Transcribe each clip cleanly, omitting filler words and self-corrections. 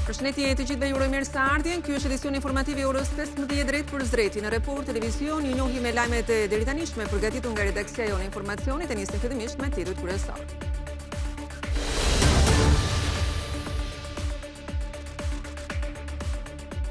Përshëndetje të gjithëve, ju uroj mirëseardhjen. Ky është edicioni informativ i orës 15 drejt për zreti në Report Televizion. Ju njohim me lajmet e deritanishme përgatitur nga redaksia jonë e informacionit. E nisim fillimisht me titujt kryesor.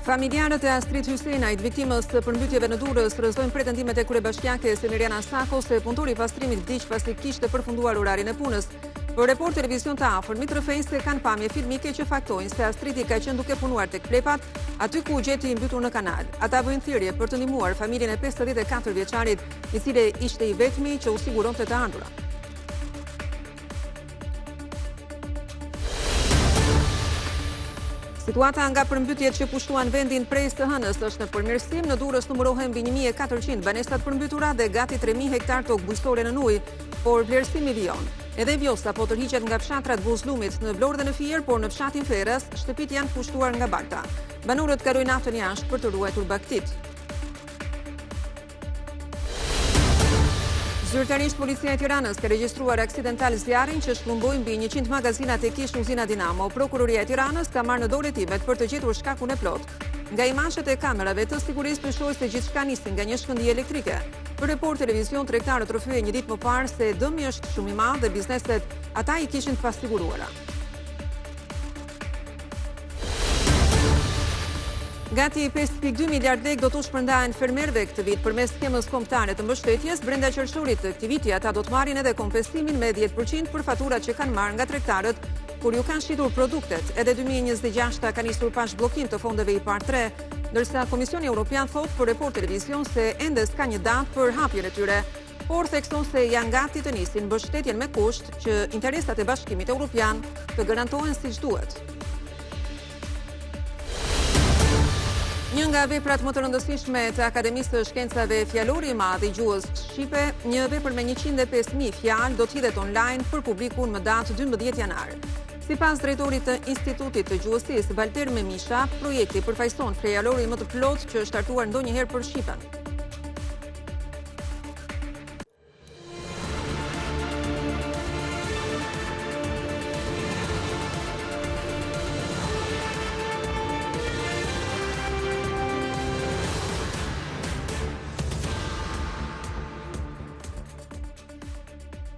Familjarët e Astrid Hysenajt, viktimës së përmbytjeve në Durrës, rrëzojnë pretendimet e kryebashkiakes Emiriana Sako se punëtori i pastrimit vdiq pasi kishte përfunduar orarin e punës. Për Report Televizion të afërmit rrëfejnë se kanë pamje filmike që faktojnë se Astridi ka qenë duke punuar tek plepat, aty ku u gjeti i mbytur në kanal. Ata bëjnë thirrje për të ndihmuar familjen e 54 vjeçarit, i cili ishte i vetmi që u siguronte të ardhurat. Situata nga përmbytjet që pushtuan vendin prej së hënës është në përmirësim. Në Durrës numërohen mbi 1400 banesat përmbytura dhe gati 3000 hektar tokë bujqësore në ujë, por vlerësimi lion. Edhe Vjosa po tërhiqet nga fshatrat Buzllumit në Vlorë dhe në Fier, por në fshatin Ferrës shtëpit janë pushtuar nga balta. Banorët kalojnë natën jashtë për të ruajtur bagtit. Zyrtarisht policia e Tiranës ka regjistruar aksidental zjarrin që shkëmboi mbi 100 magazinat e kish uzina Dinamo. Prokuroria e Tiranës ka marrë në dorë hetimet për të gjetur shkakun e plotë. Nga imazhet e kamerave të sigurisë shohej se gjithçka nisi nga një shkëndijë elektrike. Për Report Televizion, tregtarët rrëfyen një ditë më parë se dëmi është shumë i madh dhe bizneset ata i kishin të pasiguruara. Gati 5.2 miliard lekë do të shpërndahen fermerëve këtë vit përmes skemës kombëtare të mbështetjes. Brenda qershorit të këtij viti ata do të marrin edhe kompensimin me 10% për faturat që kanë marrë nga tregtarët kur ju kanë shitur produktet. Edhe 2026 ka nisur pas bllokim të fondeve i par 3, ndërsa Komisioni Evropian thot për Report Televizion se ende s'ka një datë për hapjen e tyre, por thekson se janë gati të nisin mbështetjen me kusht që interesat e Bashkimit Evropian të garantohen siç duhet. Një nga veprat më të rëndësishme të Akademisë të Shkencave Fjalori i Madh i Gjuhës Shqipe, një vepër me 105.000 fjalë do të hidhet online për publikun më datë 12 janar. Sipas drejtorit të Institutit të Gjuhësisë Valter Memisha, projekti përfaqëson fjalori më të plotë që është startuar ndonjëherë për shqipen.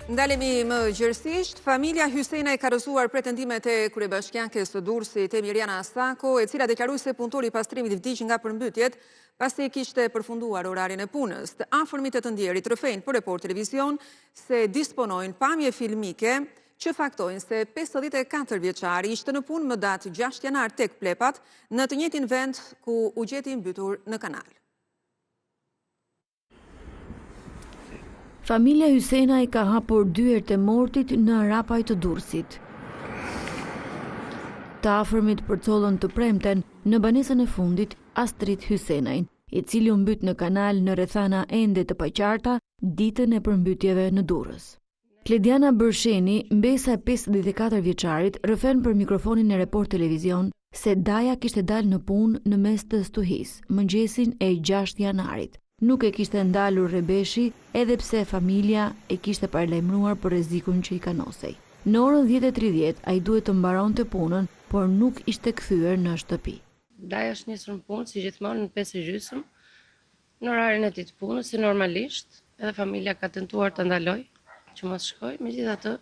Ndalemi më gjerësisht, familja Hysenaj ka rrëzuar pretendimet e kryebashkiakes së Durrësit Emiriana Sako, e cila deklaroi se punëtori i pastrimit vdiq nga përmbytjet pasi kishte përfunduar orarin e punës. Të afërmit e të ndjerit rrëfejnë për Report Televizion se disponojnë pamje filmike që faktojnë se 54 vjeçari ishte në punë më datë 6 janar tek plepat, në të njëjtin vend ku u gjeti mbytur në kanal. Familja Hysenaj ka hapur dyert e mortit në Arapaj të Durrësit. Të afërmit përcollën të premten në banesën e fundit Astrid Hysenaj, i cili u mbyt në kanal në rrethana ende të paqarta ditën e përmbytjeve në Durrës. Klediana Bërsheni, mbesa e 54 vjeçarit, rrëfen për mikrofonin e Report Televizion se Daja kishte dalë në punë në mes të stuhis, mëngjesin e 6 janarit. Nuk e kishte ndalur Rebeshi, edhe pse familja e kishte paralajmëruar për rrezikun që i kanosej. Në orën 10:30 ai duhet të mbaronte punën, por nuk ishte kthyer në shtëpi. Daja është nisur në punë si gjithmonë në 5:30 në orarin e tij të punës, si normalisht, edhe familja ka tentuar ta ndalojë që mos shkojë, megjithatë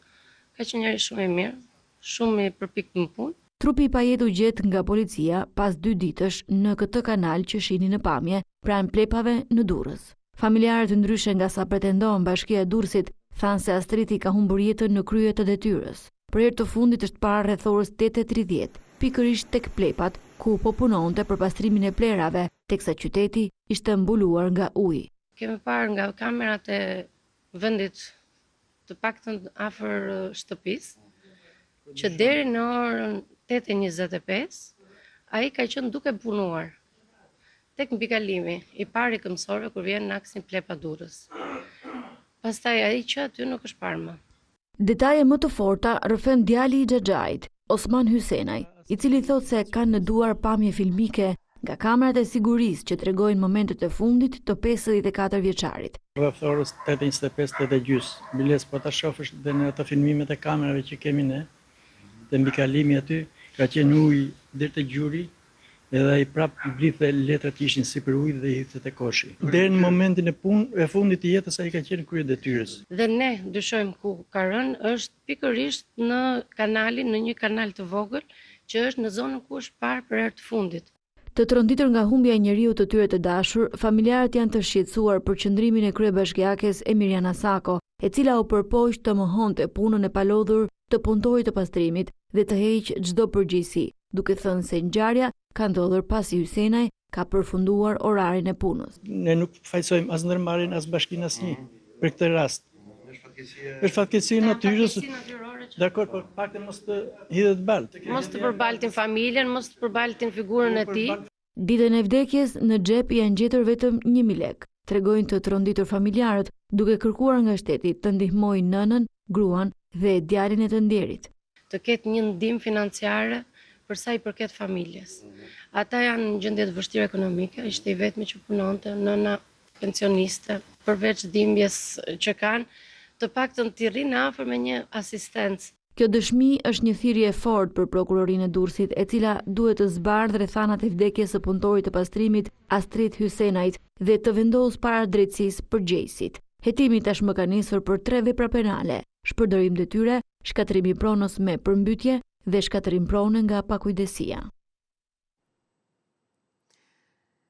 ka qenë njëri shumë i mirë, shumë i përpikt në punë. Trupi i pajet u gjet nga policia pas 2 ditësh në këtë kanal që shihni në pamje, pranë plepave në Durrës. Familjarët ndryshe nga sa pretendon Bashkia e Durrësit thanë se Astriti ka humbur jetën në krye të detyrës. Për herë të fundit është parë rreth orës 8:30, pikërisht tek plepat, ku po punonte për pastrimin e plerave, teksa qyteti ishte mbuluar nga ujë. Kemi parë nga kamerat e vendit të paktën afër shtëpisë që deri në orën 8:25 ai ka qenë duke punuar tek mbikalimi i parë i këmbësorëve kur vjen në aksin Plepa Durrës. Pastaj ai që aty nuk është parë më. Detaje më të forta rrëfen djali i Xhaxhait, Osman Hysenaj, i cili thot se kanë në duar pamje filmike nga kamerat e sigurisë që tregojnë momentet e fundit të 54 vjeçarit. Rreth orës 8:25 biles po ta shohësh dhe në ato filmimet e kamerave që kemi ne, te mbikalimi aty ka qenë ujë deri te gjuri, edhe ai prap blidhe letrat që ishin sipër ujit dhe i hidhte te koshi. Deri në momentin e fundit të jetës ai ka qenë kryedetyrës. Dhe ne dyshojmë ku ka rënë është pikërisht në kanalin, në një kanal të vogël që është në zonën ku është parë për herë të fundit. Të tronditur nga humbja e njeriu të tyre të dashur, familjarët janë të shqetësuar për qëndrimin e kryebashkiakes Emiriana Sako, e cila u përpoq të mohonte punën e palodhur të punëtorit të pastrimit dhe të heqë çdo përgjegjësi, duke thënë se ngjarja ka ndodhur pasi Hysenaj ka përfunduar orarin e punës. Ne nuk fajsojmë as ndërmarrjen as bashkinë asnjë për këtë rast. Është fatkeqësi natyrës. Dakor, por paktën mos të hidhet baltë. Mos të përbaltin familjen, mos të përbaltin figurën e tij. Ditën e vdekjes në xhep janë gjetur vetëm 1000 lekë, tregojnë të tronditur familjarët, duke kërkuar nga shteti të ndihmojë nënën, gruan dhe djalin e të nderit. Të ketë një ndihmë financiare për sa i përket familjes. Ata janë në gjendje të vështirë ekonomike, ishte i vetmi që punonte, nëna pensioniste, përveç dhimbjes që kanë, të paktën të rrinë afër me një asistencë. Kjo dëshmi është një thirrje e fortë për prokurorinë e Durrësit, e cila duhet të zbardhë rrethanat e vdekjes së punëtorit të pastrimit Astrid Hysenajt dhe të vendosë para drejtësisë përgjegjësit. Hetimi tashmë ka nisur për 3 vepra penale: shpërdorim detyre, shkatërimi pronës me përmbytje dhe shkatërim prone nga pakujdesia.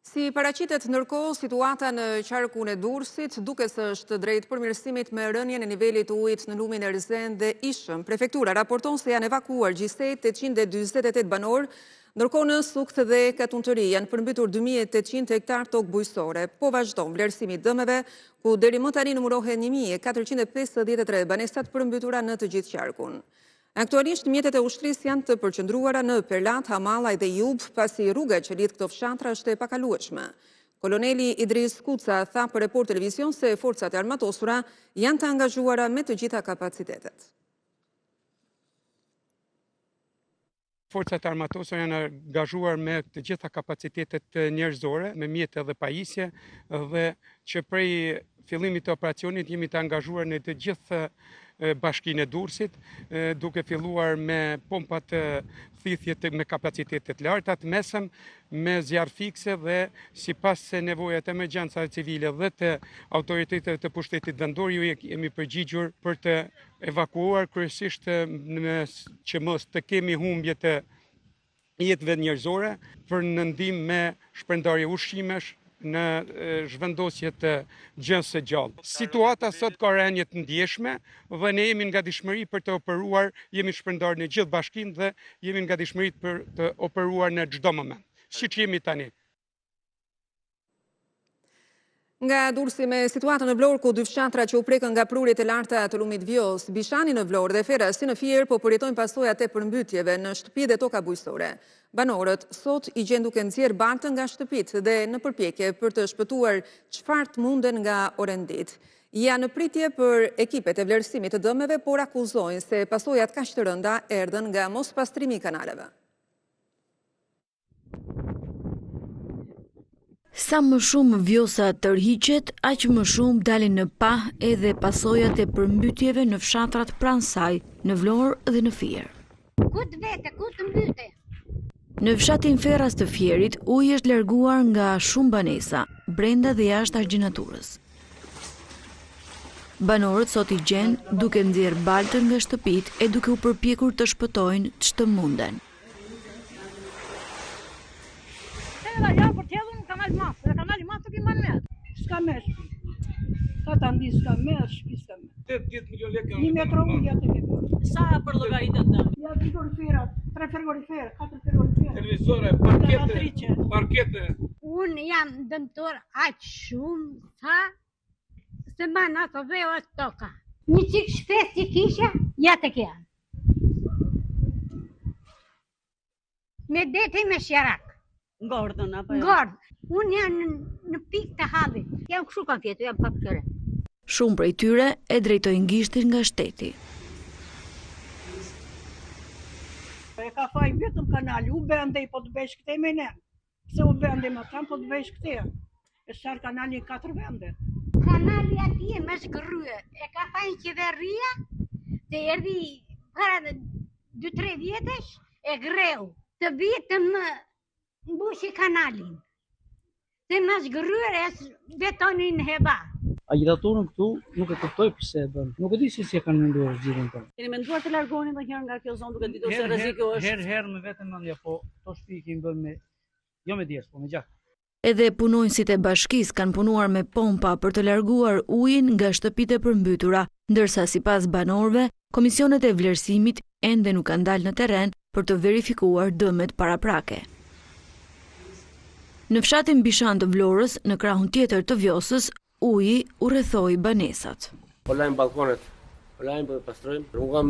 Si paraqitet ndërkohë situata në qarkun e Durrësit, duke se është drejt përmirësimit me rënjen e nivelit të ujit në lumin e Rëzen dhe Ishëm. Prefektura raporton se janë evakuuar gjithsej 848 banor, ndërkohë në Sukt dhe Katuntëri janë përmbytur 2800 hektar tokë bujqësore. Po vazhdon vlerësimi i dëmeve, ku deri më tani numërohen 1453 banesat përmbytura në të gjithë qarkun. Aktualisht mjetet e ushtrisë janë të përqendruara në Perlat, Hamallaj dhe Jub, pasi rruga që lidh këto fshatra është e pakalueshme. Koloneli Idris Kuca tha për Report Televizion se forcat e armatosura janë të angazhuara me të gjitha kapacitetet. Forcat armatosura janë angazhuar me të gjitha kapacitetet njerëzore, me mjete dhe pajisje, dhe që prej fillimit të operacionit jemi të angazhuar në të gjithë bashkinë e Durrësit, duke filluar me pompat thithje me kapacitetet larta, të mesëm, me zjarr fikse dhe sipas nevojat e emergjencave civile dhe të autoriteteve të pushtetit vendor, ju jemi përgjigjur për të evakuuar kryesisht që mos të kemi humbje të jetëve njerëzore, për në ndihmë me shpërndarje ushqimesh në zhvendosje të gjënës së gjallë. Situata sot ka rënje të ndjeshme dhe ne jemi në gatishmëri për të operuar, jemi shpërndarë në gjithë bashkinë dhe jemi në gatishmëri për të operuar në çdo moment, siç jemi tani. Nga Durrësi me situatën në Vlorë, ku 2 fshatra që u prekën nga prurjet e larta të lumit Vjos, Bishani në Vlorë dhe Fera si në Fier po përjetojnë pasojat e përmbytjeve në shtëpi dhe toka bujqësore. Banorët sot i gjen duke nxjerrë bartën nga shtëpitë dhe në përpjekje për të shpëtuar çfarë të munden nga orendit. Janë në pritje për ekipet e vlerësimit të dëmeve, por akuzojnë se pasojat kaq të rënda erdhën nga mospastrimi i kanaleve. Sa më shumë vjosa tërhiqet, aq më shumë dalin në pah edhe pasojat e përmbytjeve në fshatrat pranë saj, në Vlorë dhe në Fier. Ku të vete, ku të mbyte? Në fshatin Ferras të Fierit, uji është larguar nga shumë banesa, brenda dhe jashtë argjinaturës. Banorët sot i gjen duke nxjerrë baltën nga shtëpitë e duke u përpjekur të shpëtojnë ç'të munden. Ja për tjellën në kanal masë, dhe kanali masë të kiman me. Ska me shpi. Ka të ndi ska me, shpi ska me. 10 milion lekë. 1 metro uja të kemë. Sa për llogaritet të? Ja frigoriferat, 3 frigorifer, 4 frigorifer. Televizore, parkete. Unë jam dëmtor aq shumë sa se ma në të veo e toka. Një qik shpes që kisha, ja të kja. Me deti me shjarak. Ngordën apo jo? Ngordë. Unë jam në pikë të hallit. Jam kështu kam fjetu, jam pak tëre. Shumë prej tyre e drejtojnë gishtin nga shteti. E ka faj vetëm kanali, u bende i po të besh këte me ne. Se u bende ma tam po të besh këte. E sharë kanali 4 vende. Kanali ati e me shkërrye. E ka fajnë qeveria, të erdi para 2-3 vjetesh, e greu. të vitëm mbushi kanalin. Se në zgërryres betonin heba. Agitatorën këtu nuk e kuptoj pse e bën. Nuk e di si e kanë menduar zgjidhjen tonë. Keni menduar të largoheni ndonjëherë nga kjo zonë duke ditur se rreziku është? Herë me veten mendja, po to shtëpi kemi bën me jo me djes, po me gjak. Edhe punonjësit e bashkisë kanë punuar me pompa për të larguar ujin nga shtëpitë e përmbytura, ndërsa sipas banorëve, komisionet e vlerësimit ende nuk kanë dalë në terren për të verifikuar dëmet paraprake. Në fshatin Bishan të Vlorës, në krahun tjetër të Vjosës, uji u rrethoi banesat. Po lajm balkonet, po lajm për pastrojmë. Unë kam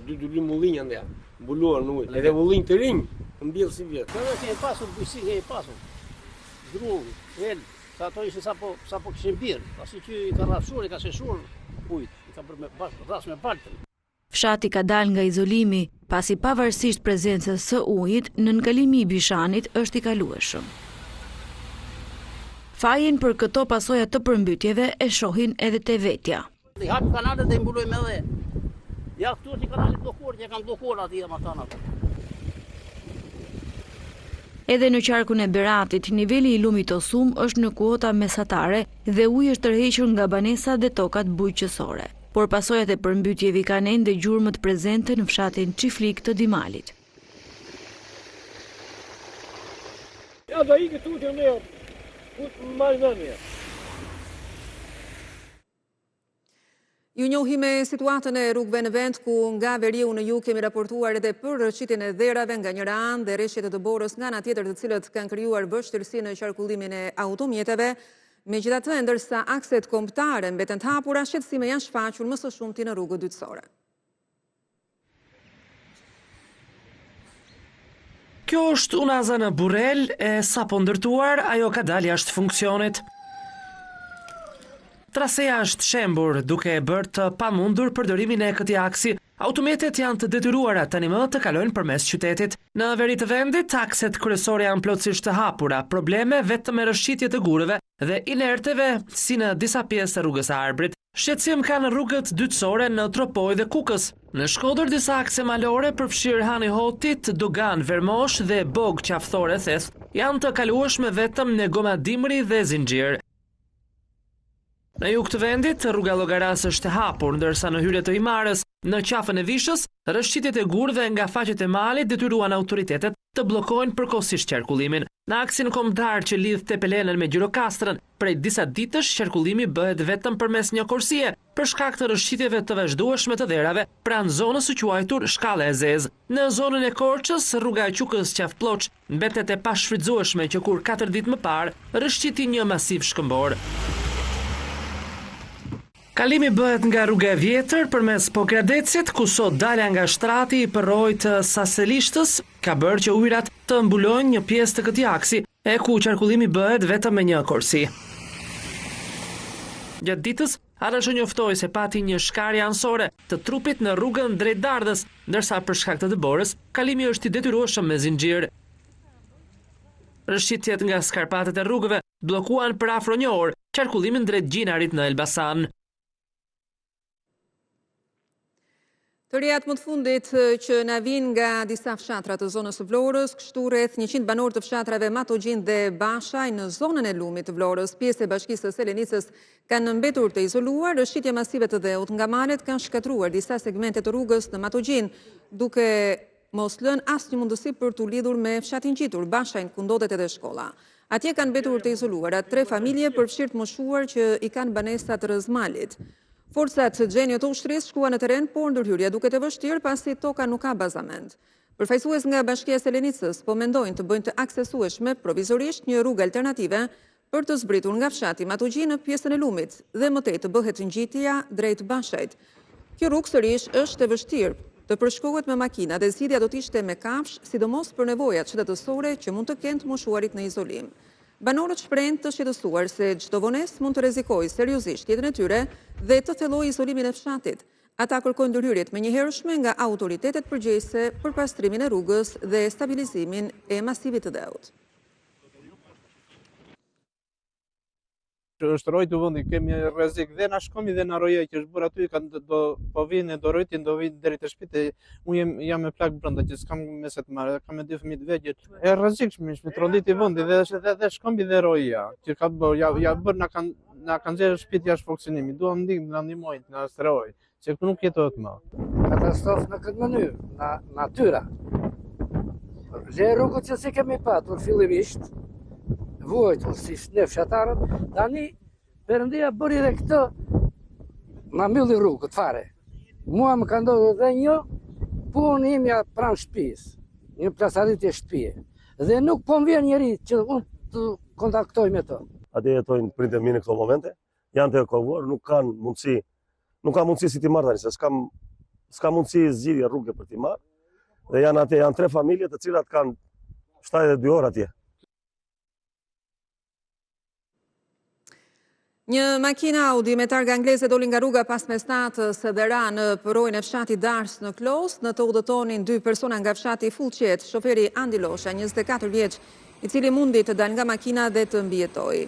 2 dy mullinj andaj, mbuluar në ujë. Edhe mullinj të rinj, mbjell si vjet. Edhe kemi pasur bujësi, kemi pasur. Drum, el, sa ato ishin sapo kishin birë, pasi që i ka rrafshur, i ka sheshur ujit, i ka bërë me rras me paltën. Fshati ka dalë nga izolimi, pasi pavarësisht prezencës së ujit, nënkalimi i Bishanit është i kalueshëm. Fajin për këto pasoja të përmbytjeve e shohin edhe te vetja. I hapim kanalet dhe i mbulojmë edhe. Ja këtu është i kanalit bllokuar, që kanë bllokuar aty amatanat. Edhe në qarkun e Beratit, niveli i lumit Osum është në kuota mesatare dhe uji është tërhequr nga banesat dhe tokat bujqësore. Por pasojat e përmbytjeve kanë ende gjurmët prezente në fshatin Çiflik të Dimalit. Ja do ikë tutje ne. Ju njohi me situatën e rrugëve në vend ku nga veriu në jug kemi raportuar edhe për rrëshqitjen e dherave nga njëra anë dhe rreshjet e të borës nga ana tjetër, të cilët kanë krijuar vështirësi në qarkullimin e automjeteve. Megjithatë, ndërsa akset kombëtare mbeten të hapura, shqetësime janë shfaqur më së shumti në rrugët dytësore. Kjo është unaza në Burrel e sapo ndërtuar, ajo ka dalë jashtë funksionit. Traseja është shembur duke e bërë të pamundur përdorimin e këtij aksi. Automjetet janë të detyruara tani më të kalojnë përmes qytetit. Në veri të vendit, akset kryesore janë plotësisht të hapura, probleme vetëm me rrëshqitje të gurëve dhe inerteve si në disa pjesë të rrugës së Arbrit. Shqetësim ka në rrugët dytësore në Tropoj dhe Kukës. Në Shkodër disa akse malore përfshirë Hani Hotit, Dogan Vermosh dhe Bog Qafthore Theth janë të kalueshme vetëm në Goma Dimri dhe Zinxhir. Në jug të vendit, rruga Llogaras është e hapur, ndërsa në hyrje të Imarës, në qafën e Vishës, rrëshqitjet e gurëve nga faqet e malit detyruan autoritetet të bllokojnë përkohësisht qarkullimin. Në aksin kombëtar që lidh Tepelenën me Gjirokastrën, prej disa ditësh qarkullimi bëhet vetëm përmes një korsie, për shkak të rrëshqitjeve të vazhdueshme të dherave pranë zonës së quajtur Shkalla e Zezë. Në zonën e Korçës, rruga e Qukës Qafploç mbetet e pashfrytzueshme që kur 4 ditë më parë rrëshqiti një masiv shkëmbor. Kalimi bëhet nga rruga e vjetër përmes Pogradecit, ku sot dalja nga shtrati i përrojt Saselishtës ka bërë që ujërat të mbulojnë një pjesë të këtij aksi, e ku qarkullimi bëhet vetëm me një korsi. Gjatë ditës, Arashë njoftoi se pati një shkarje anësore të trupit në rrugën drejt Dardhës, ndërsa për shkak të dëborës, kalimi është i detyrueshëm me zinxhir. Rrëshqitjet nga skarpatet e rrugëve bllokuan për afro një orë qarkullimin drejt Gjinarit në Elbasan. Të rehat më të fundit që na vijnë nga disa fshatra të zonës së Vlorës, kështu rreth 100 banorë të fshatrave Matogjin dhe Bashaj në zonën e lumit të Vlorës, pjesë e bashkisë së Selenicës kanë mbetur të izoluar. Rrëshqitje masive të dheut nga malet kanë shkatruar disa segmente të rrugës në Matogjin, duke mos lënë asnjë mundësi për t'u lidhur me fshatin gjitur, Bashajn, ku ndodhet edhe shkolla. Atje kanë mbetur të izoluara 3 familje përfshirë të moshuar që i kanë banesat rreth malit. Forcat Xhenio të ushtrisë shkuan në terren, por ndërhyrja duket e vështirë pasi toka nuk ka bazament. Përfaqësues nga Bashkia e Selenicës po mendojnë të bëjnë të aksesueshme provizorisht një rrugë alternative për të zbritur nga fshati Matogjin në pjesën e lumit dhe mëtej të bëhet ngjitja drejt Bashajt. Kjo rrugë sërish është e vështirë të përshkohet me makina dhe zgjidhja do të ishte me kafsh, sidomos për nevojat qytetësore që mund të kenë të moshuarit në izolim. Banorët shprehen të shqetësuar se çdo vonesë mund të rrezikojë seriozisht jetën e tyre dhe të thellojë izolimin e fshatit. Ata kërkojnë ndërhyrje të menjëhershme nga autoritetet përgjegjëse për pastrimin e rrugës dhe stabilizimin e masivit të dheut. është rojtu vendi, kemi rrezik dhe na shkomi dhe na roja që është bërë aty, po vinë do rojtin, do vinë deri te shtëpi. Unë jam me plak brenda që s'kam mese të marrë, kam me 2 fëmijë të vegjël. E rrezikshme është me tronditi vendi dhe shkombi dhe roja, që ka bërë, ja bërë na kanë nxjerrë shtëpitë jashtë funksionimit. Duam ndihmë, na ndihmojnë, na stroj, se këtu nuk jetohet më. Katastrofë në këtë mënyrë, natyra. Le rrugët që si kemi patur fillimisht, vuajtur si ne fshatarët, tani Perëndia bëri edhe këtë, na mbylli rrugët fare. Mua më ka ndodhur edhe një punë imja pranë shtëpisë, një plasaritje shtëpie. Dhe nuk po më vjen njeri që unë të kontaktoj me të. Atje jetojnë prindë mi në këto momente, janë të evakuuar, nuk ka mundësi si ti marrë tani, se s'ka mundësi zgjidhje rrugë për ti marrë. Dhe janë 3 familje të cilat kanë 72 orë atje. Një makina Audi me targa angleze doli nga rruga pas mesnatës dhe ra në përrojën e fshati Dars në Klos. Në të udhëtonin 2 persona nga fshati Fullqet, shoferi Andi Losha, 24 vjeç, i cili mundi të dal nga makina dhe të mbijetoi.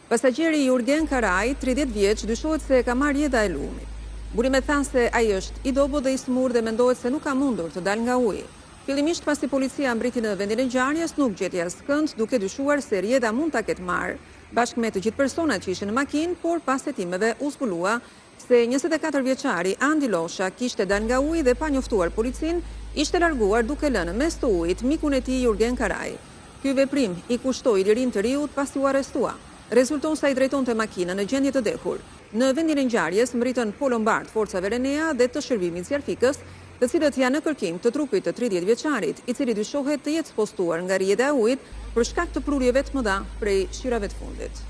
Pasagjeri Jurgen Karaj, 30 vjeç, dyshohet se ka marrë jeta e lumit. Burimet thanë se ai është i dobët dhe i smur dhe mendohet se nuk ka mundur të dal nga uji. Fillimisht pasi policia mbriti në vendin e ngjarjes, nuk gjeti askënd, duke dyshuar se rjeta mund ta ketë marrë, bashkë me të gjithë personat që ishin në makinë, por pas hetimeve u zbulua se 24 vjeçari Andi Losha kishte dal nga uji dhe pa njoftuar policin, ishte larguar duke lënë mes të ujit mikun e tij Jurgen Karaj. Ky veprim i kushtoi lirin të riut pasi u arrestua. Rezulton sa i drejtonte makinën në gjendje të dehur. Në vendin e ngjarjes mbritën polombard forcave Renea dhe të shërbimit sjarfikës, të cilët janë në kërkim të trupit të 30 vjeçarit, i cili dyshohet të jetë spostuar nga rjeta e ujit për shkak të prurjeve të mëdha prej shirave të fundit.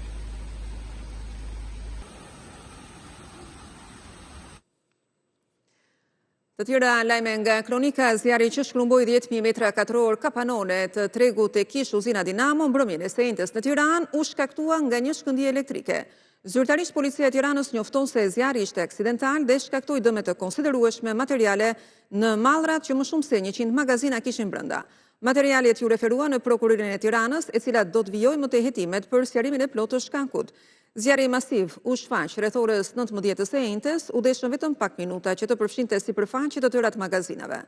Të tjera lajme nga kronika, zjarri që shkrumboi 10.000 metra katror kapanone të tregut e kish uzina Dinamo, mbrëmjen e sejntës në Tiranë u shkaktua nga një shkëndije elektrike. Zyrtarisht policia e Tiranës njofton se zjarri ishte aksidental dhe shkaktoi dëme të konsiderueshme materiale në mallrat që më shumë se 100 magazina kishin brenda. Materialet ju referua në prokurorinë e Tiranës, e cila do të vijojë më tej hetimet për sqarimin e plotë të shkakut. Zjarri masiv u shfaq rreth orës 19 së enjtes, u deshën vetëm pak minuta që të përfshinte sipërfaqe të tëra të magazinave.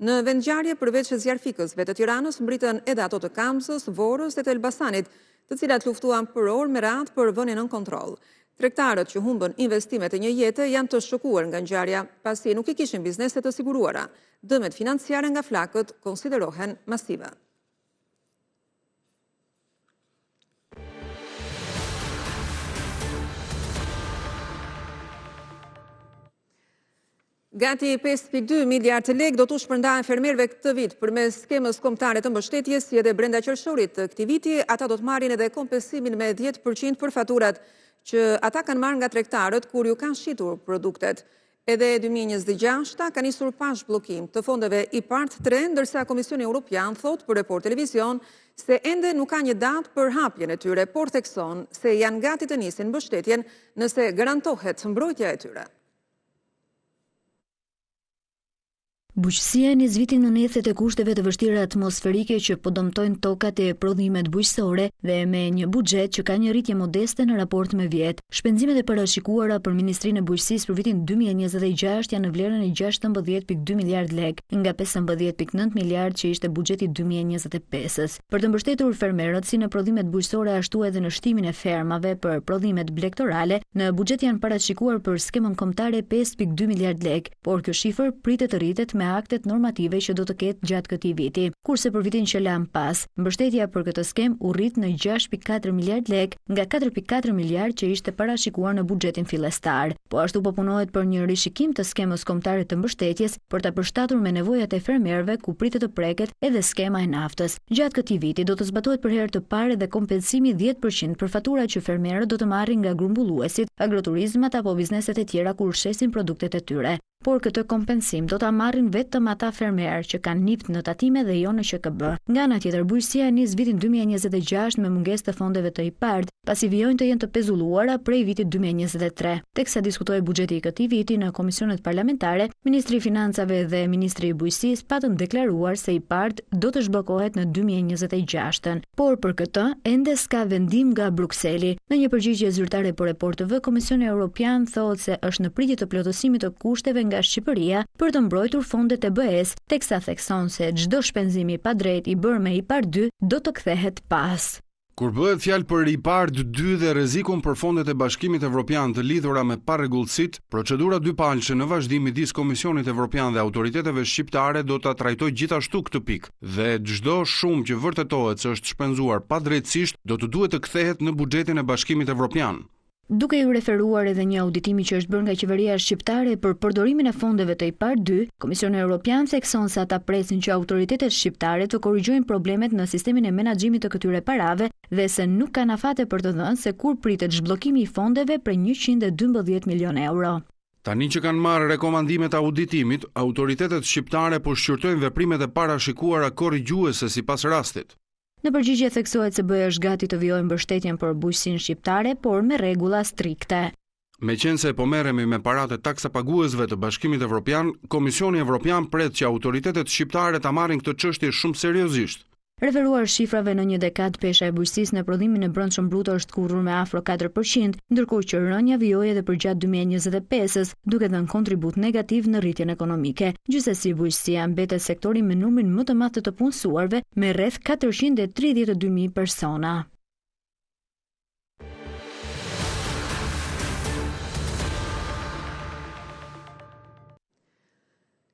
Në vendngjarje përveç zjarfikësve të Tiranës mbritën edhe ato të Kamzës, Vorrës dhe të Elbasanit, të cilat luftuan për orë me radhë për vënien në kontroll. Tregtarët që humbën investimet e një jete janë të shokuar nga ngjarja, pasi nuk i kishin biznese të siguruara. Dëmet financiare nga flakët konsiderohen masive. Gati 5.2 miliard lekë do t'u shpërndahen fermerëve këtë vit përmes skemës kombëtare të mbështetjes, si edhe brenda qershorit të këtij viti, ata do të marrin edhe kompensimin me 10% për faturat që ata kanë marrë nga tregtarët kur ju kanë shitur produktet. Edhe 2026 ka nisur pa zhbllokim të fondeve IPART 3, ndërsa Komisioni Evropian thot për Report Televizion se ende nuk ka një datë për hapjen e tyre, por thekson se janë gati të nisin mbështetjen nëse garantohet mbrojtja e tyre. Bujqësia nis vitin në nethet e kushteve të vështira atmosferike që po dëmtojnë tokat e prodhimet bujqësore dhe me një buxhet që ka një rritje modeste në raport me vjet. Shpenzimet e parashikuara për Ministrinë e Bujqësisë për vitin 2026 janë në vlerën e 16.2 miliard lekë, nga 15.9 miliard që ishte buxheti 2025-s. Për të mbështetur fermerët si në prodhimet bujqësore ashtu edhe në shtimin e fermave për prodhimet blegtorale, në buxhet janë parashikuar për skemën kombëtare 5.2 miliard lekë, por kjo shifër pritet të rritet me aktet normative që do të ketë gjatë këtij viti. Kurse për vitin që lan pas, mbështetja për këtë skem u rrit në 6.4 miliard lekë nga 4.4 miliard që ishte parashikuar në buxhetin fillestar. Po ashtu po punohet për një rishikim të skemës kombëtare të mbështetjes për ta përshtatur me nevojat e fermerëve ku pritet të preket edhe skema e naftës. Gjatë këtij viti do të zbatohet për herë të parë edhe kompensimi 10% për faturat që fermerët do të marrin nga grumbulluesit, agroturizmat apo bizneset e tjera kur shesin produktet e tyre. por këtë kompensim do ta marrin vetëm ata fermerë që kanë nipt në tatime dhe jo në QKB. Nga ana tjetër, bujqësia nis vitin 2026 me mungesë të fondeve të IPARD, pasi vijojnë të jenë të pezulluara prej vitit 2023. Teksa diskutohej buxheti i këtij viti në komisionet parlamentare, ministri i financave dhe ministri i bujqësisë patën deklaruar se IPARD do të zhbllokohet në 2026, por për këtë ende s'ka vendim nga Brukseli. Në një përgjigje zyrtare për Report TV, Komisioni Evropian thotë se është në pritje të plotësimit të kushteve nga Shqipëria për të mbrojtur fondet e BE-s, teksa thekson se çdo shpenzim i padrejt i bërë me IPARD 2 do të kthehet pas. Kur bëhet fjalë për IPARD 2 dhe rrezikun për fondet e Bashkimit Evropian të lidhura me parregullsitë, procedura dypalëshe në vazhdim midis Komisionit Evropian dhe autoriteteve shqiptare do ta trajtojë gjithashtu këtë pikë dhe çdo shumë që vërtetohet se është shpenzuar padrejtësisht do të duhet të kthehet në buxhetin e Bashkimit Evropian. Duke ju referuar edhe një auditimi që është bërë nga qeveria shqiptare për përdorimin e fondeve të IPARD 2, Komisioni Evropian thekson se ata presin që autoritetet shqiptare të korrigjojnë problemet në sistemin e menaxhimit të këtyre parave dhe se nuk kanë afate për të dhënë se kur pritet zhbllokimi i fondeve për 112 milion euro. Tani që kanë marrë rekomandimet e auditimit, autoritetet shqiptare po shqyrtojnë veprimet e parashikuara korrigjuese sipas rastit. Në përgjigje theksohet se BE është gati të vijojë mbështetjen për bujqësinë shqiptare, por me rregulla strikte. Meqense po merremi me paratë e taksapaguesve të Bashkimit Evropian, Komisioni Evropian pret që autoritetet shqiptare ta marrin këtë çështje shumë seriozisht. Referuar shifrave në një dekadë, pesha e bujqësisë në prodhimin e brendshëm brut është kurrur me afro 4%, ndërkohë që rënja vijoi edhe për gjatë 2025-s, duke dhënë kontribut negativ në rritjen ekonomike. Gjithsesi, bujqësia mbetet sektori me numrin më të madh të punësuarve me rreth 432.000 persona.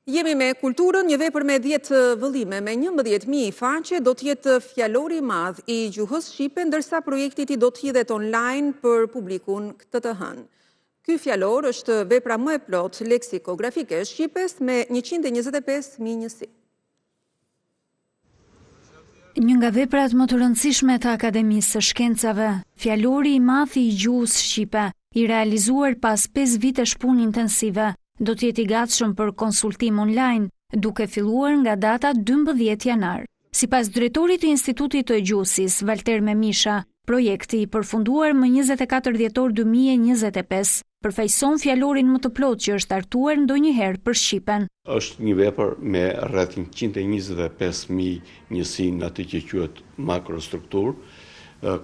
Jemi me kulturën, një vepër me 10 vëllime me 11.000 faqe do t'jetë fjalori i madh i gjuhës shqipe, ndërsa projekti do t'hidhet online për publikun këtë të hënë. Ky fjalor është vepra më e plot leksikografike e shqipes me 125.000 njësi. Një nga veprat më të rëndësishme të Akademisë së Shkencave, fjalori i madh i gjuhës shqipe, i realizuar pas 5 vitesh punë intensive, do të jetë i gatshëm për konsultim online, duke filluar nga data 12 janar. Sipas drejtorit të Institutit të Gjuhësisë, Valter Memisha, projekti i përfunduar më 24 dhjetor 2025 përfaqëson fjalorin më të plotë që është hartuar ndonjëherë për shqipen. Është një vepër me rreth 125.000 njësi në atë që quhet makrostrukturë,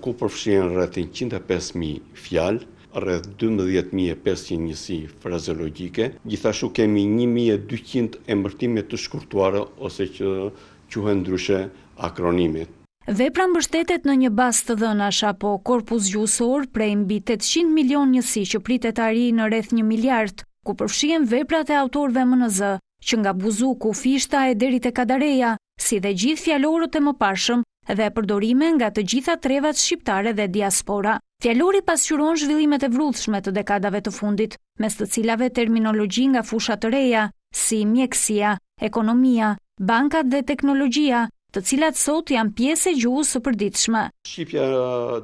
ku përfshihen rreth 105.000 fjalë, rreth 12.500 njësi frazeologjike. Gjithashtu kemi 1.200 emërtime të shkurtuara ose që quhen ndryshe akronimit. Vepra mbështetet në një bazë të dhënash apo korpus gjuhësor prej mbi 800 milion njësi që pritet të arrijë në rreth 1 miliard, ku përfshihen veprat e autorëve MNZ, që nga Buzuku, Fishta e deri te Kadareja, si dhe gjithë fjalorët e mëparshëm dhe përdorime nga të gjitha trevat shqiptare dhe diaspora. Fjalori pasqyron zhvillimet e vrrullshme të dekadave të fundit, mes të cilave terminologji nga fusha të reja, si mjekësia, ekonomia, bankat dhe teknologjia, të cilat sot janë pjesë e gjuhës së përditshme. Shqipja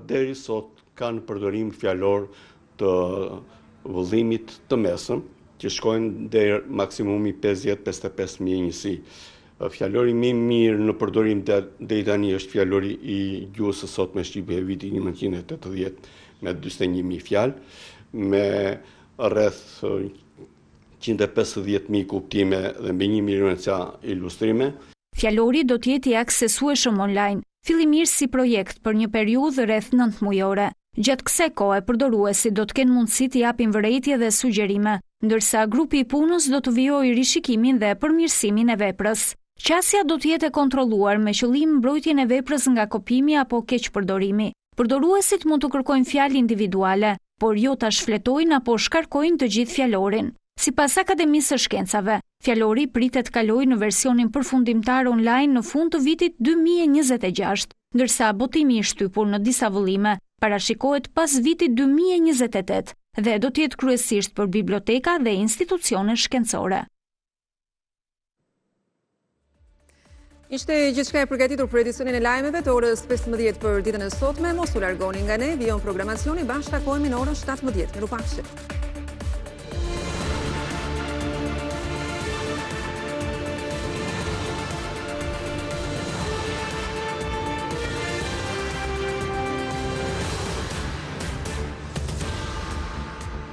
deri sot kanë përdorim fjalor të vëllimit të mesëm, që shkojnë deri maksimumi 50-55.000 njësi. Fjalori më i mirë në përdorim deri tani është fjalori i gjuhës së sotme shqipe e vitit 1980 me 41.000 fjalë, me rreth 150.000 kuptime dhe mbi 1 milion ca ilustrime. Fjalori do të jetë i aksesueshëm online, fillimisht si projekt për një periudhë rreth 9 mujore. Gjatë kësaj kohe përdoruesi do të kenë mundësi të japin vërejtje dhe sugjerime, ndërsa grupi i punës do të vijojë rishikimin dhe përmirësimin e veprës. Qasja do të jetë kontrolluar me qëllim mbrojtjen e veprës nga kopimi apo keqpërdorimi. Përdoruesit mund të kërkojnë fjalë individuale, por jo ta shfletojnë apo shkarkojnë të gjithë fjalorin. Sipas Akademisë së Shkencave, fjalori pritet kalojë në versionin përfundimtar online në fund të vitit 2026, ndërsa botimi i shtypur në disa vëllime parashikohet pas vitit 2028 dhe do të jetë kryesisht për biblioteka dhe institucione shkencore. Ishte gjithçka e përgatitur për edicionin e lajmeve të orës 15 për ditën e sotme. Mos u largoni nga ne, vijon programacioni, bashkë takohemi në orën 17. Mirupafshim.